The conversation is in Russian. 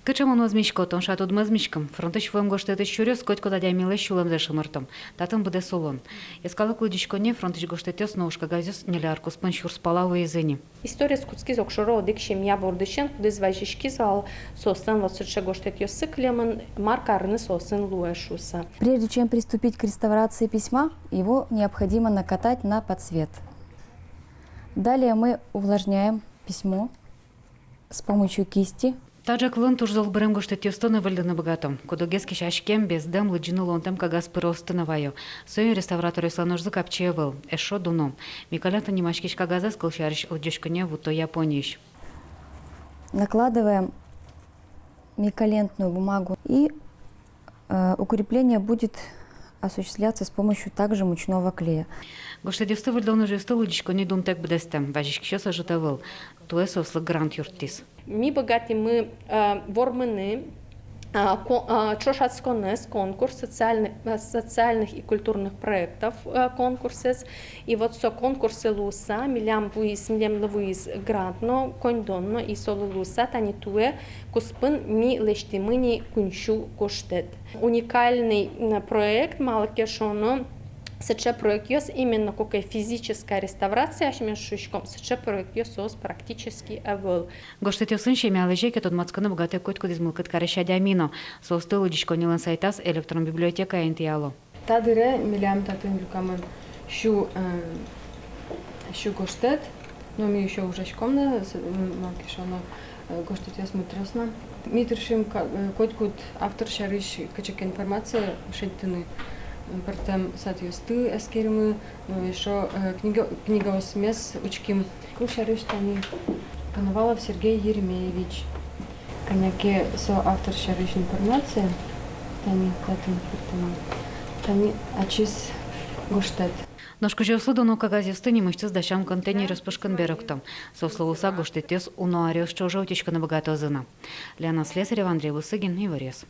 Кычамон озмичко, тон шатуд мазмичком, фронтыч вым гоштеты щурёс, коть кода дямиле щулам за шымыртом. Татын буде солон. Ескалык лыдичконе фронтыч гоштетёс ноушка газёс неляркус пын щур спала уезыни. История скутски зокшоро дикшим я бордышен, куды зважишки зал сослен вот гоштетёс сыклемын, маркарны сослен луэшуса. Прежде чем приступить к реставрации письма, его необходимо накатать на подсвет. Далее мы увлажняем письмо с помощью кисти. Таджак лын тужзал бырым гоштетёстыны выльдыны богатом. Кудогески шашкем без дым лыджины лонтем кагаз пыростыны ваю. Сойын реставратор исланожзы капче выл. Эшо дуном. Микалята немашкиш кагазас кылшариш лыджишконе вуто Япониш. Накладываем микалентную бумагу, и укрепление будет осуществляться с помощью также мучного клея. Гоштетёсты выльдыны жесты лыджишконе думтек бдестем. Важишкишёса жытавыл. Туэсослы грант юртис. Ми богаты мы вормыны, Чошацконес конкурс социальных и культурных проектов конкурсы. И вот со конкурсы луса, милям луис грантно, кондонно и соло луса, танитуе, куспын ми лештимыни куншу коштет. Уникальный проект малакешоно. Сече проект ёс именно какая физическая реставрация, шмешушком. Сече проект ёс практически эвол. Гоштетёсын шемялы жеке тот мацканы богатый котку дизмылкыт карыша дямино. Состы лыдишконилын сайтас электрон библиотека энтияло. Тадыре милям татын люкамын шу гоштет, но ми еще уже шкомна, макишоно гоштетёс мутрёсно. Митршим коткут автор шариш качек информация шейтыны. Партем сатьёсты эскеримы, но еще книга осмес учким кушариштани Коновалов Сергей Еремеевич. Коняки со автор шариш информации, тани ачис гоштет. Ножку же услуду кагазёсты немышцы сдащам контейнер распушкан бероктом. Со словуса гоштетёс уно арёс чужо утечка на богатозына. Лена Слесарева, Андрей Лысыгин и Варес.